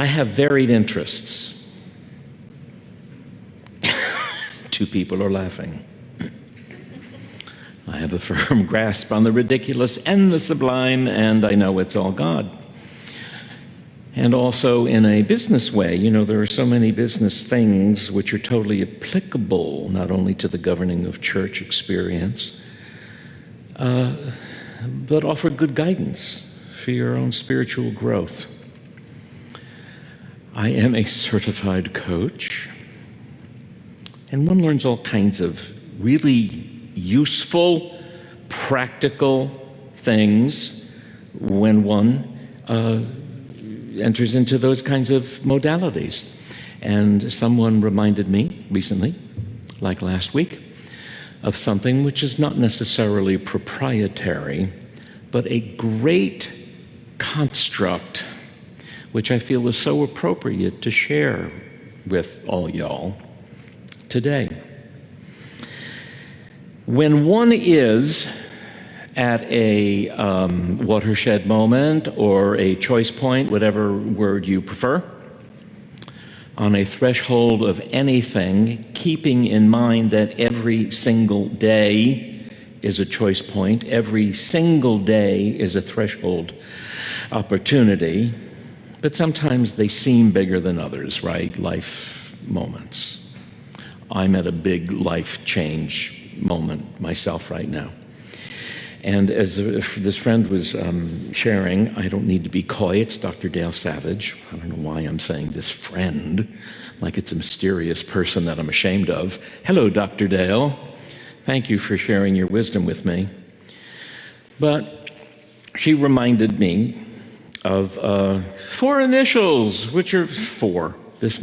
I have varied interests. Two people are laughing. I have a firm grasp on the ridiculous and the sublime, and I know it's all God. And also in a business way, there are so many business things which are totally applicable, not only to the governing of church experience, but offer good guidance for your own spiritual growth. I am a certified coach, and one learns all kinds of really useful, practical things when one enters into those kinds of modalities. And someone reminded me recently, like last week, of something which is not necessarily proprietary, but a great construct which I feel is so appropriate to share with all y'all today. When one is at a watershed moment or a choice point, whatever word you prefer, on a threshold of anything, keeping in mind that every single day is a choice point, every single day is a threshold opportunity, but sometimes they seem bigger than others, right? Life moments. I'm at a big life change moment myself right now. And as this friend was sharing, I don't need to be coy, it's Dr. Dale Savage. I don't know why I'm saying this friend, like it's a mysterious person that I'm ashamed of. Hello, Dr. Dale. Thank you for sharing your wisdom with me. But she reminded me of 4 initials, which are 4, that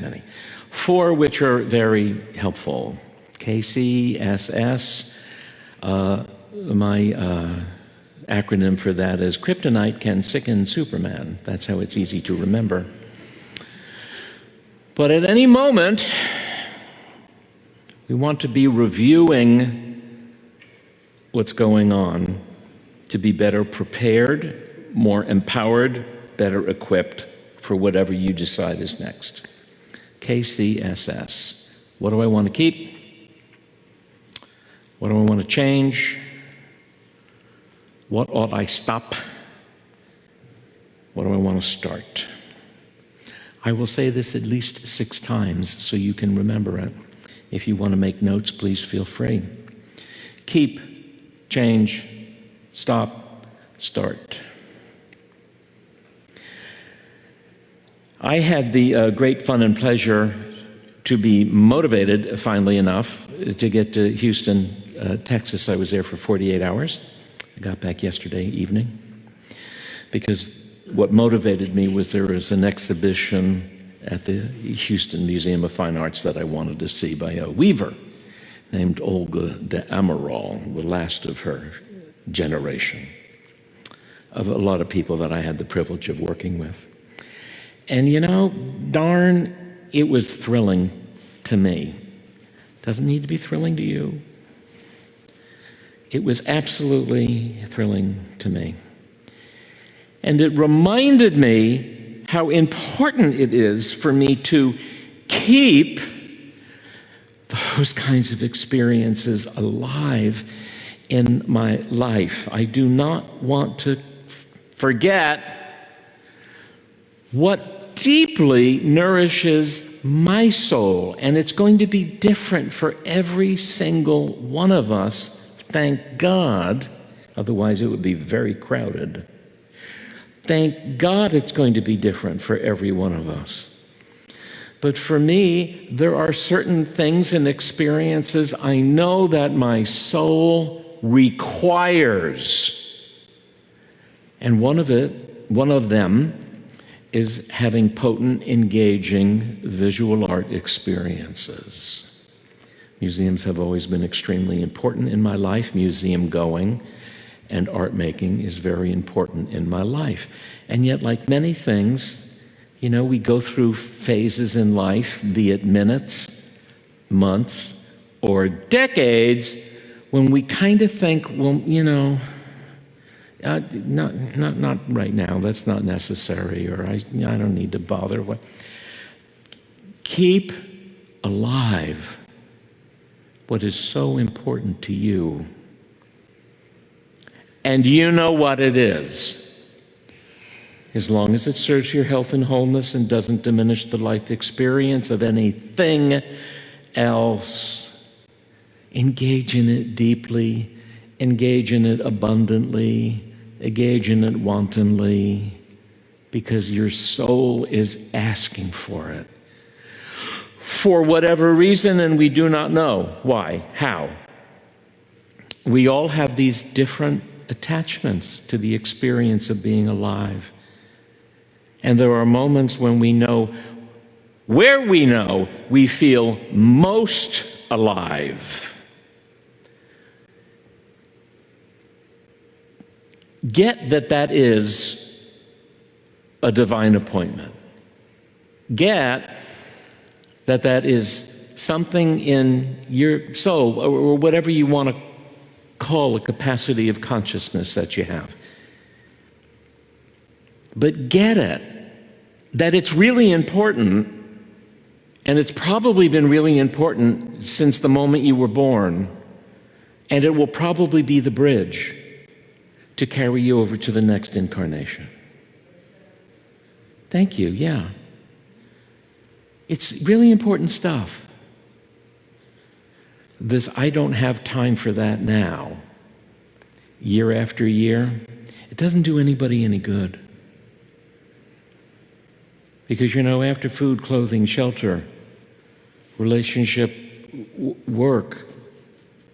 many. 4 which are very helpful. K.C.S.S. My acronym for that is Kryptonite Can Sicken Superman. That's how it's easy to remember. But at any moment, we want to be reviewing what's going on to be better prepared, more empowered, better equipped for whatever you decide is next. K.C.S.S. What do I want to keep? What do I want to change? What ought I stop? What do I want to start? I will say this at least 6 times so you can remember it. If you want to make notes, please feel free. Keep, change, stop, start. I had the great fun and pleasure to be motivated, finally enough, to get to Houston, Texas. I was there for 48 hours. I got back yesterday evening because what motivated me was there was an exhibition at the Houston Museum of Fine Arts that I wanted to see by a weaver named Olga de Amaral, the last of her generation, of a lot of people that I had the privilege of working with. And darn, it was thrilling to me. Doesn't need to be thrilling to you. It was absolutely thrilling to me. And it reminded me how important it is for me to keep those kinds of experiences alive in my life. I do not want to forget what deeply nourishes my soul, and it's going to be different for every single one of us, thank God, otherwise it would be very crowded. Thank God it's going to be different for every one of us. But for me, there are certain things and experiences I know that my soul requires. And one of them is having potent, engaging visual art experiences. Museums have always been extremely important in my life. Museum going and art making is very important in my life. And yet, like many things, we go through phases in life, be it minutes, months, or decades, when we kind of think, well, Not right now. That's not necessary, or I don't need to bother. Keep alive what is so important to you. And you know what it is. As long as it serves your health and wholeness and doesn't diminish the life experience of anything else, engage in it deeply, engage in it abundantly, engage in it wantonly, because your soul is asking for it. For whatever reason, and we do not know why, how. We all have these different attachments to the experience of being alive. And there are moments when we know, where we know, we feel most alive. Get that is a divine appointment. Get that is something in your soul, or whatever you want to call a capacity of consciousness that you have. But get it, that it's really important, and it's probably been really important since the moment you were born, and it will probably be the bridge to carry you over to the next incarnation. Thank you, yeah. It's really important stuff. This, I don't have time for that now, year after year, it doesn't do anybody any good. Because, after food, clothing, shelter, relationship, work,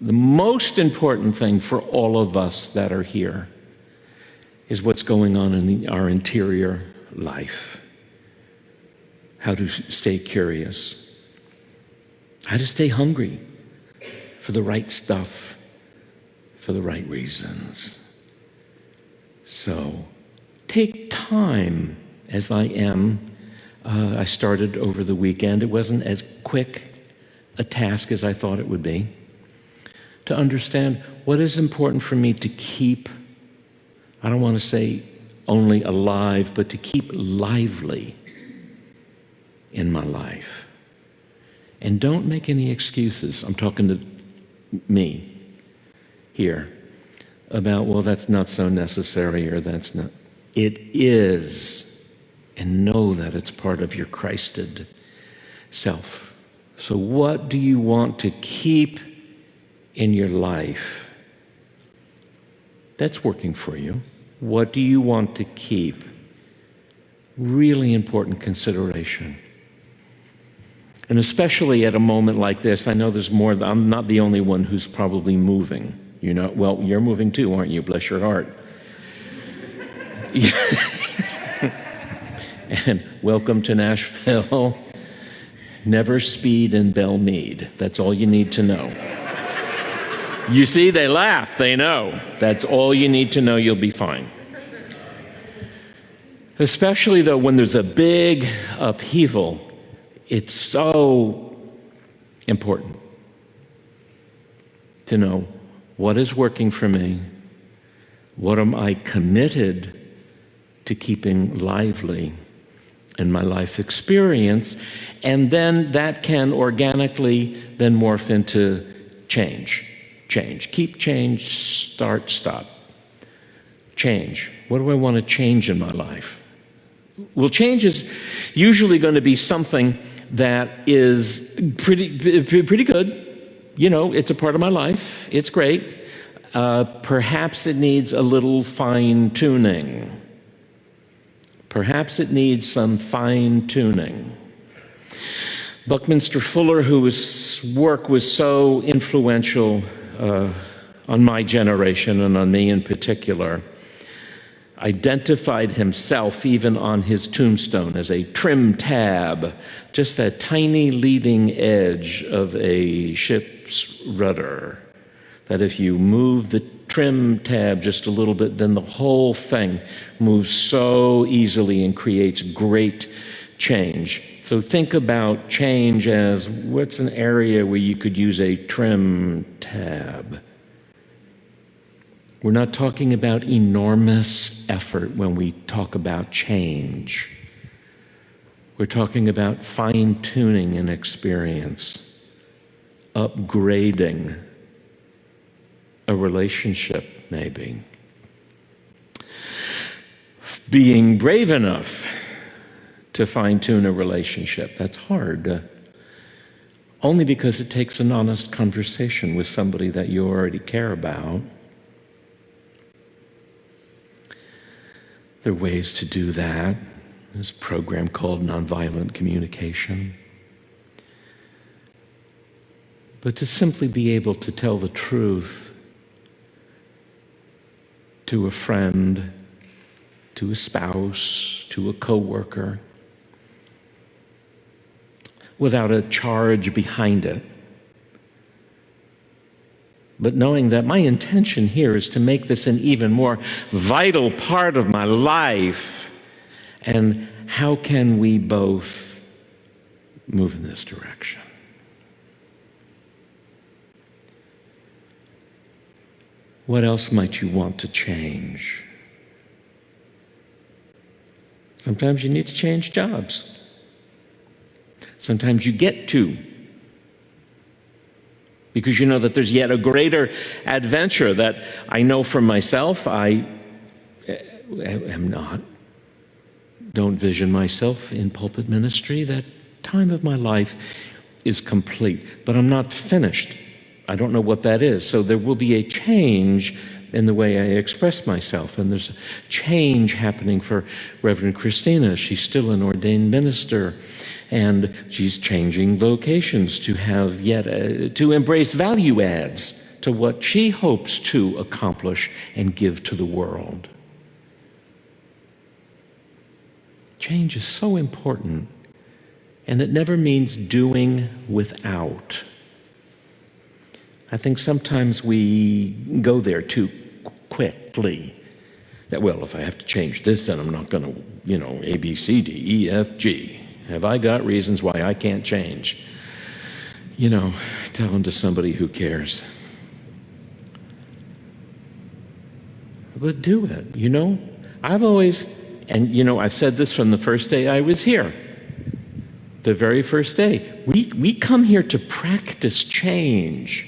the most important thing for all of us that are here is what's going on in our interior life. How to stay curious. How to stay hungry for the right stuff, for the right reasons. So, take time, as I am. I started over the weekend. It wasn't as quick a task as I thought it would be, to understand what is important for me to keep, I don't want to say only alive, but to keep lively in my life. And don't make any excuses. I'm talking to me here about, well, that's not so necessary, or that's not. It is. And know that it's part of your Christed self. So what do you want to keep in your life that's working for you? What do you want to keep? Really important consideration. And especially at a moment like this, I know there's more. I'm not the only one who's probably moving. Well, you're moving too, aren't you? Bless your heart. And welcome to Nashville. Never speed in Belle Meade. That's all you need to know. You see, they laugh. They know. That's all you need to know. You'll be fine. Especially, though, when there's a big upheaval, it's so important to know what is working for me, what am I committed to keeping lively in my life experience, and then that can organically then morph into change. Keep, change, start, stop. Change. What do I want to change in my life? Well, change is usually going to be something that is pretty good. It's a part of my life. It's great. Perhaps it needs a little fine-tuning. Perhaps it needs some fine-tuning. Buckminster Fuller, whose work was so influential on my generation and on me in particular, identified himself even on his tombstone as a trim tab, just that tiny leading edge of a ship's rudder, that if you move the trim tab just a little bit, then the whole thing moves so easily and creates great change. So think about change as, what's an area where you could use a trim tab? We're not talking about enormous effort when we talk about change. We're talking about fine-tuning an experience, upgrading a relationship, maybe. Being brave enough to fine-tune a relationship, that's hard. Only because it takes an honest conversation with somebody that you already care about. There are ways to do that. There's a program called Nonviolent Communication. But to simply be able to tell the truth to a friend, to a spouse, to a coworker, without a charge behind it. But knowing that my intention here is to make this an even more vital part of my life. And how can we both move in this direction? What else might you want to change? Sometimes you need to change jobs. Sometimes you get to. Because you know that there's yet a greater adventure that I know for myself. I don't vision myself in pulpit ministry. That time of my life is complete, but I'm not finished. I don't know what that is. So there will be a change in the way I express myself. And there's a change happening for Reverend Christina. She's still an ordained minister. And she's changing locations to have to embrace value adds to what she hopes to accomplish and give to the world. Change is so important, and it never means doing without. I think sometimes we go there too quickly. That, well, if I have to change this, then I'm not going to, A, B, C, D, E, F, G. Have I got reasons why I can't change? Tell them to somebody who cares. But do it, I've always, and I've said this from the first day I was here. The very first day. We come here to practice change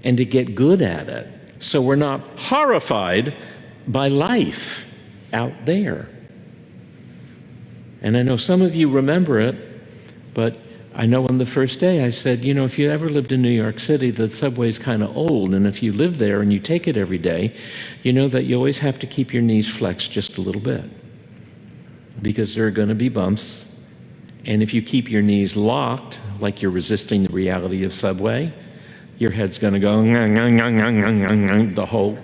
and to get good at it. So we're not horrified by life out there. And I know some of you remember it, but I know on the first day I said, if you ever lived in New York City, the subway's kind of old, and if you live there and you take it every day, you know that you always have to keep your knees flexed just a little bit, because there are going to be bumps. And if you keep your knees locked, like you're resisting the reality of subway, your head's going to go the whole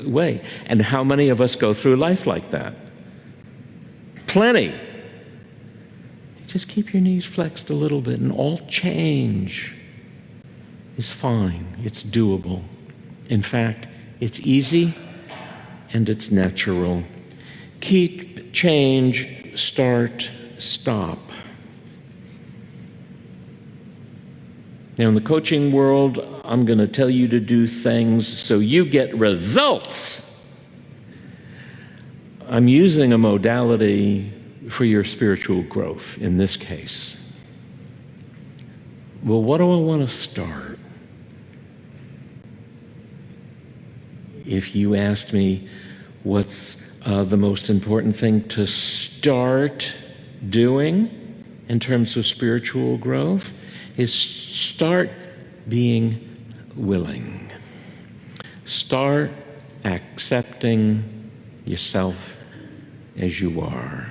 way. And how many of us go through life like that? Plenty. Just keep your knees flexed a little bit, and all change is fine. It's doable. In fact, it's easy and it's natural. Keep, change, start, stop. Now, in the coaching world, I'm going to tell you to do things so you get results. I'm using a modality for your spiritual growth in this case. Well, what do I want to start? If you asked me what's the most important thing to start doing in terms of spiritual growth, is start being willing. Start accepting yourself as you are.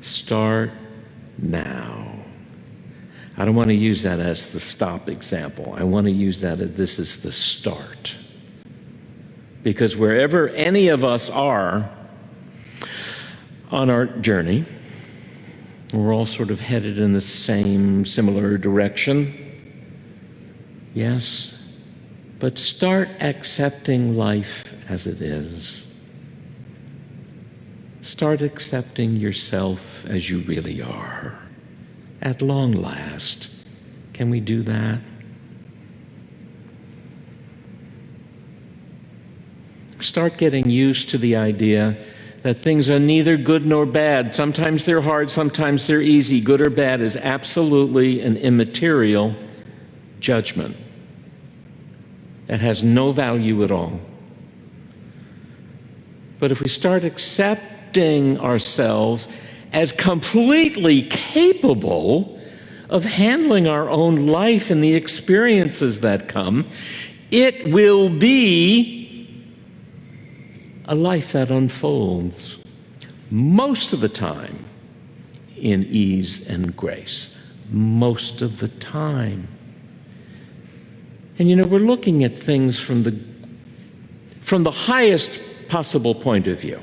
Start now. I don't want to use that as the stop example. I want to use that as this is the start. Because wherever any of us are on our journey, we're all sort of headed in the same similar direction. Yes, but start accepting life as it is. Start accepting yourself as you really are. At long last, can we do that? start getting used to the idea that things are neither good nor bad. Sometimes they're hard, sometimes they're easy. Good or bad is absolutely an immaterial judgment that has no value at all. But if we start accepting ourselves as completely capable of handling our own life and the experiences that come, it will be a life that unfolds most of the time in ease and grace. Most of the time. And we're looking at things from the highest possible point of view.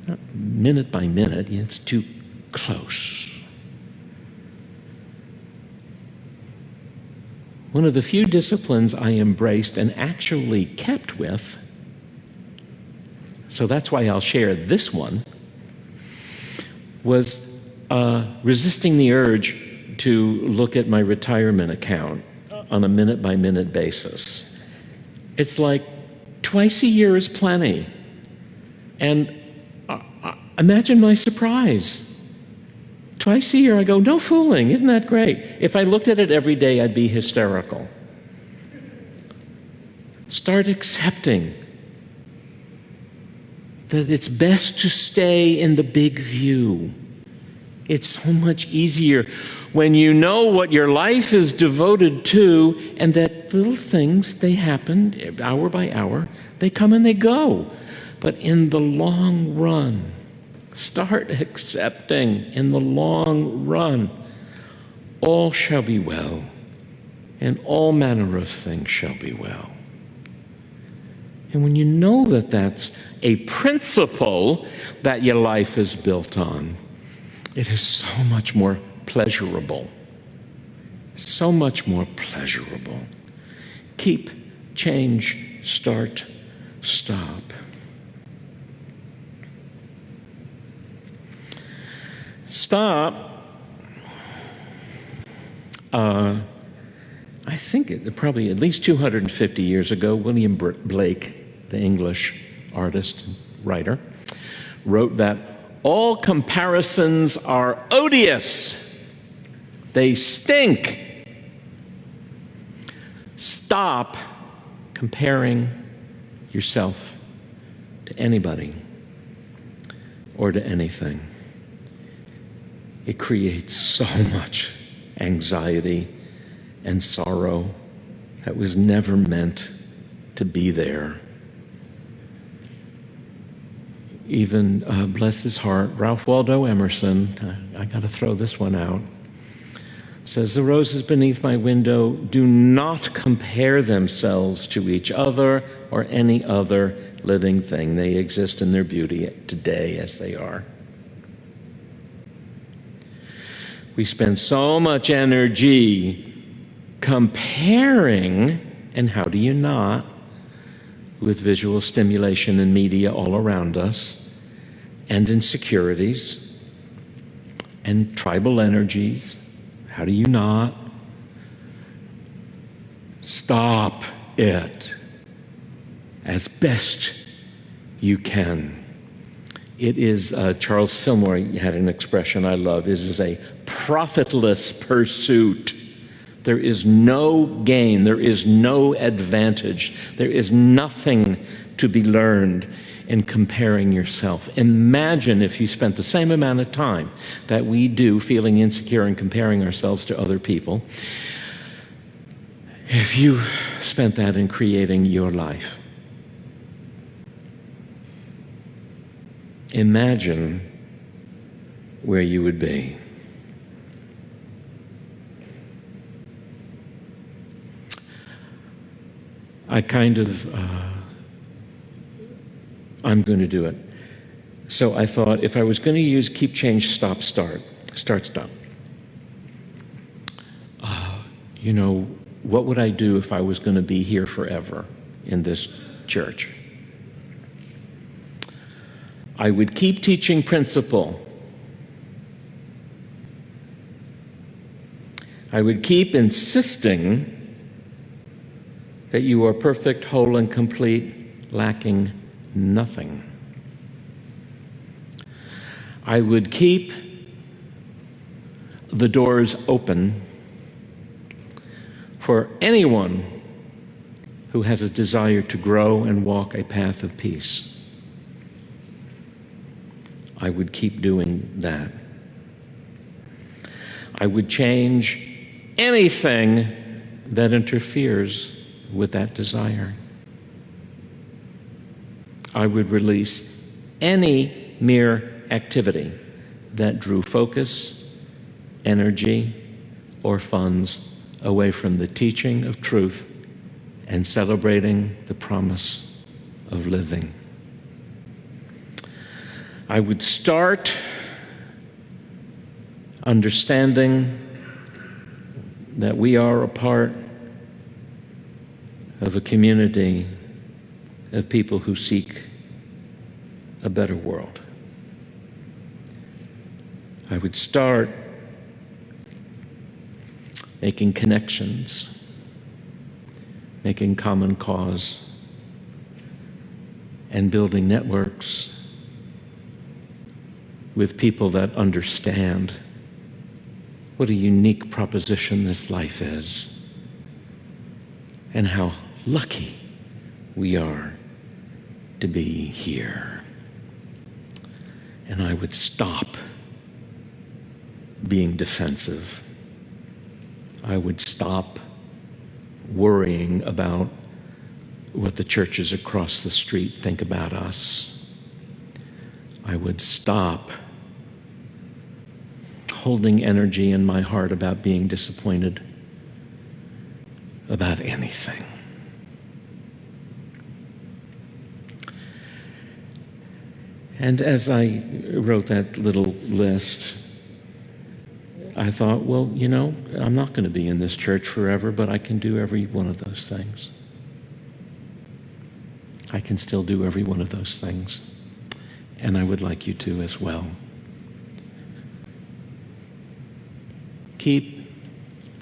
Not minute by minute, it's too close. One of the few disciplines I embraced and actually kept with, so that's why I'll share this one, was resisting the urge to look at my retirement account on a minute-by-minute basis. It's like twice a year is plenty. And imagine my surprise. Twice a year I go, no fooling, isn't that great? If I looked at it every day, I'd be hysterical. Start accepting that it's best to stay in the big view. It's so much easier when you know what your life is devoted to, and that little things, they happen hour by hour, they come and they go. But in the long run, start accepting in the long run, all shall be well, and all manner of things shall be well. And when you know that that's a principle that your life is built on, it is so much more pleasurable. So much more pleasurable. Keep, change, start, stop. Stop. I think probably at least 250 years ago, William Blake, the English artist and writer, wrote that all comparisons are odious. They stink. Stop comparing yourself to anybody or to anything. It creates so much anxiety and sorrow that was never meant to be there. Even, bless his heart, Ralph Waldo Emerson, I got to throw this one out, says, the roses beneath my window do not compare themselves to each other or any other living thing. They exist in their beauty today as they are. We spend so much energy comparing, and how do you not, with visual stimulation and media all around us, and insecurities, and tribal energies. How do you not? Stop it as best you can. It is, Charles Fillmore had an expression I love, it is a profitless pursuit. There is no gain, there is no advantage, there is nothing to be learned in comparing yourself. Imagine if you spent the same amount of time that we do feeling insecure and comparing ourselves to other people, if you spent that in creating your life. Imagine where you would be. I'm going to do it. So I thought if I was going to use keep, change, stop, start, stop. What would I do if I was going to be here forever in this church? I would keep teaching principle. I would keep insisting that you are perfect, whole, and complete, lacking nothing. I would keep the doors open for anyone who has a desire to grow and walk a path of peace. I would keep doing that. I would change anything that interferes with that desire. I would release any mere activity that drew focus, energy, or funds away from the teaching of truth and celebrating the promise of living. I would start understanding that we are a part of a community of people who seek a better world. I would start making connections, making common cause, and building networks with people that understand what a unique proposition this life is and how lucky we are to be here. And I would stop being defensive. I would stop worrying about what the churches across the street think about us. I would stop holding energy in my heart about being disappointed about anything. And as I wrote that little list, I thought, well, you know, I'm not going to be in this church forever, but I can do every one of those things. I can still do every one of those things. And I would like you to as well. Keep,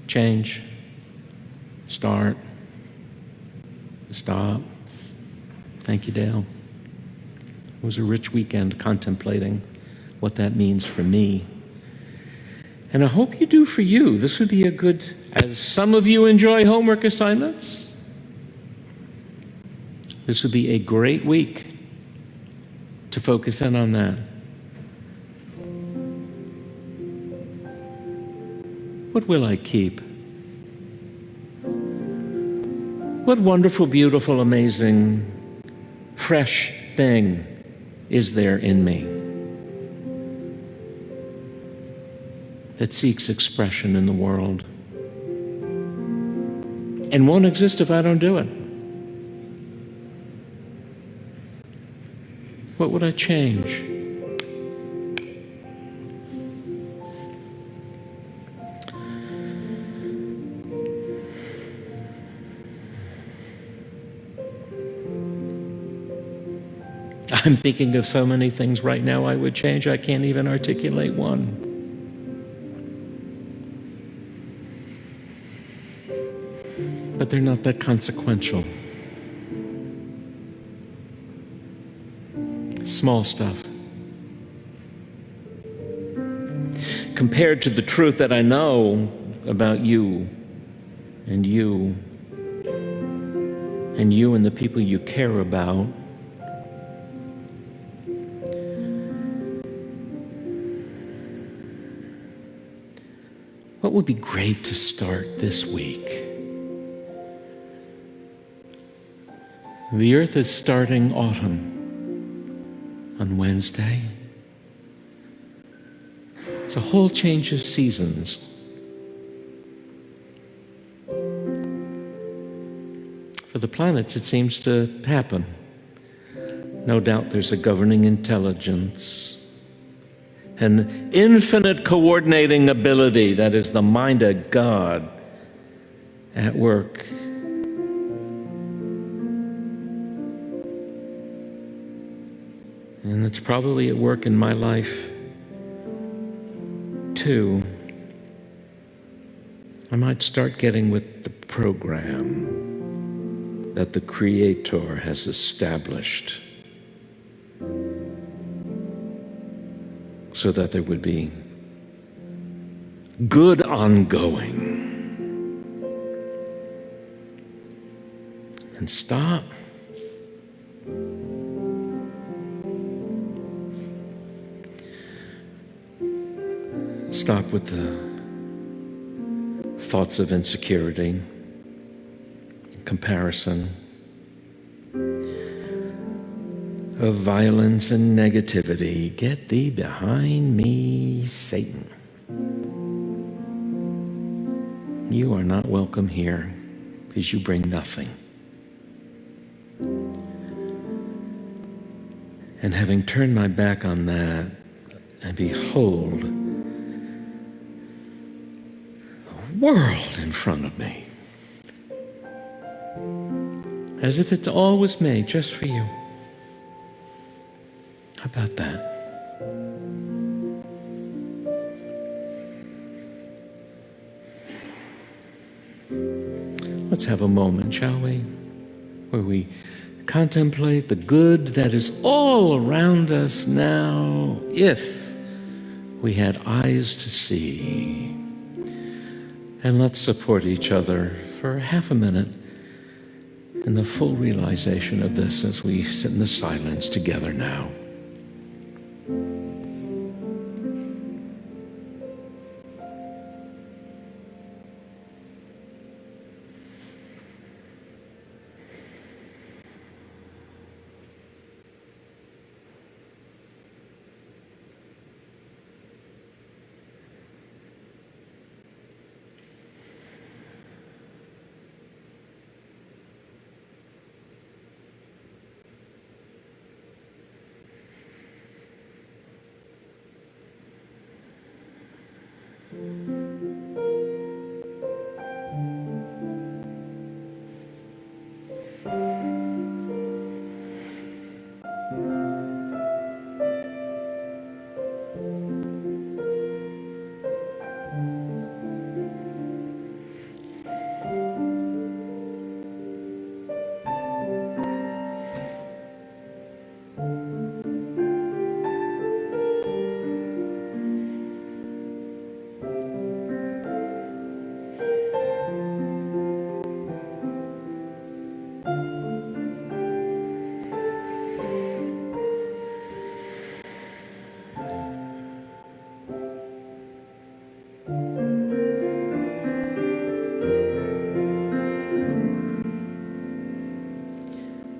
change, start, stop. Thank you, Dale. It was a rich weekend contemplating what that means for me. And I hope you do for you. This would be a good, as some of you enjoy homework assignments, this would be a great week to focus in on that. What will I keep? What wonderful, beautiful, amazing, fresh thing is there in me that seeks expression in the world and won't exist if I don't do it? What would I change? I'm thinking of so many things right now I would change, I can't even articulate one. But they're not that consequential. Small stuff. Compared to the truth that I know about you and you and you and the people you care about, what would be great to start this week? The earth is starting autumn on Wednesday. It's a whole change of seasons. For the planets, it seems to happen. No doubt there's a governing intelligence, an infinite coordinating ability that is the mind of God at work. And it's probably at work in my life too. I might start getting with the program. that the Creator has established so that there would be good ongoing. And stop. Stop with the thoughts of insecurity, comparison, of violence and negativity. Get thee behind me, Satan. You are not welcome here because you bring nothing. And having turned my back on that, and behold, a world in front of me, as if it all was made just for you. How about that? Let's have a moment, shall we? Where we contemplate the good that is all around us now, if we had eyes to see. And let's support each other for half a minute in the full realization of this as we sit in the silence together now.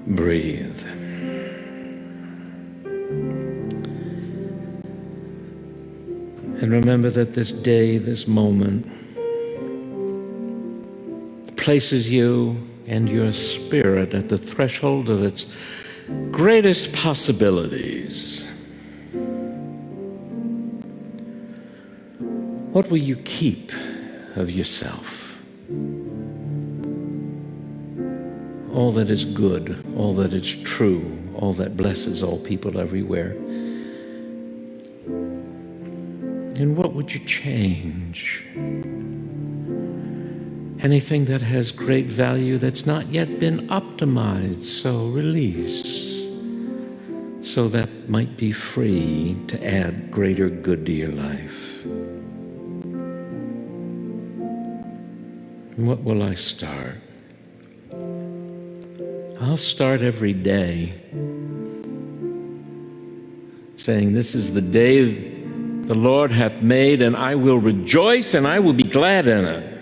Breathe. And remember that this day, this moment, places you and your spirit at the threshold of its greatest possibilities. What will you keep of yourself? All that is good, all that is true, all that blesses all people everywhere. And what would you change? Anything that has great value that's not yet been optimized, so release, so that might be free to add greater good to your life. And what will I start? I'll start every day saying, this is the day the Lord hath made, and I will rejoice and I will be glad in it.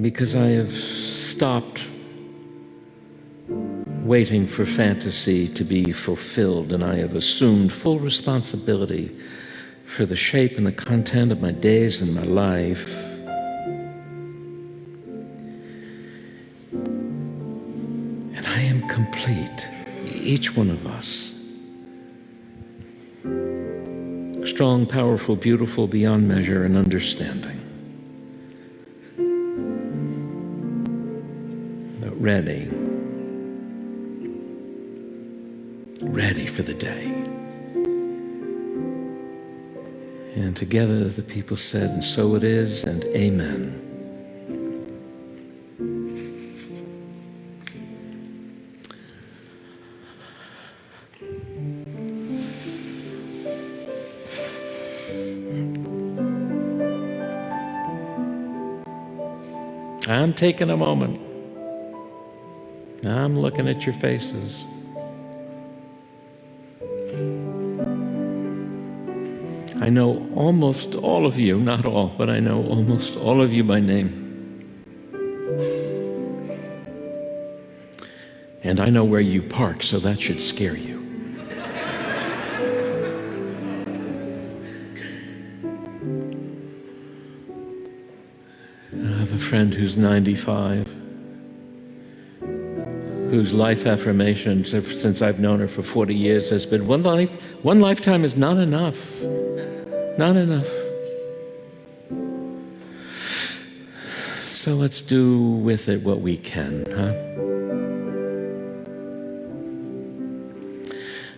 Because I have stopped waiting for fantasy to be fulfilled, and I have assumed full responsibility for the shape and the content of my days and my life. Complete, each one of us. Strong, powerful, beautiful, beyond measure and understanding. But ready for the day. And together the people said, and so it is, and amen. I'm taking a moment. I'm looking at your faces. I know almost all of you, not all, but I know almost all of you by name. And I know where you park, so that should scare you. I have a friend who's 95, whose life affirmation, since I've known her for 40 years, has been one lifetime is not enough. Not enough. So let's do with it what we can, huh?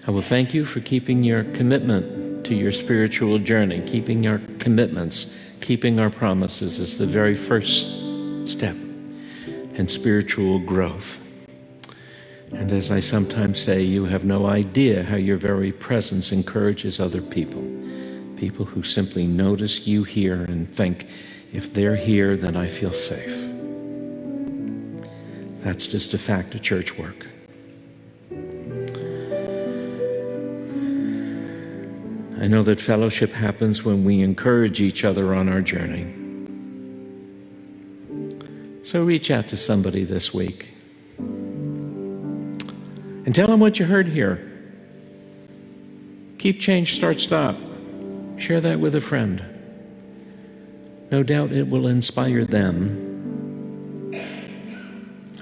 I will thank you for keeping your commitment to your spiritual journey, keeping our commitments, keeping our promises is the very first step in spiritual growth. And as I sometimes say, you have no idea how your very presence encourages other people. People who simply notice you here and think, if they're here, then I feel safe. That's just a fact of church work. I know that fellowship happens when we encourage each other on our journey. So reach out to somebody this week and tell them what you heard here. Keep, change, start, stop. Share that with a friend. No doubt it will inspire them.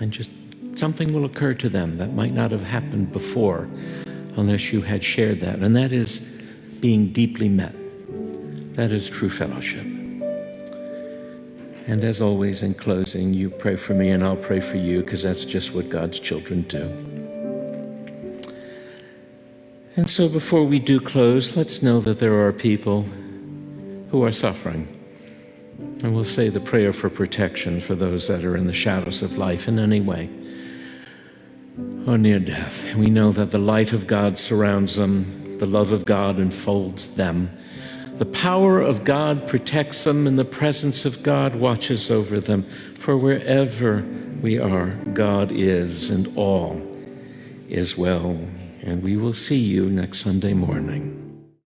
And just something will occur to them that might not have happened before unless you had shared that. And that is being deeply met. That is true fellowship. And as always, in closing, you pray for me and I'll pray for you, because that's just what God's children do. And so before we do close, let's know that there are people who are suffering. And we'll say the prayer for protection for those that are in the shadows of life in any way or near death. We know that the light of God surrounds them. The love of God enfolds them. The power of God protects them, and the presence of God watches over them. For wherever we are, God is, and all is well. And we will see you next Sunday morning.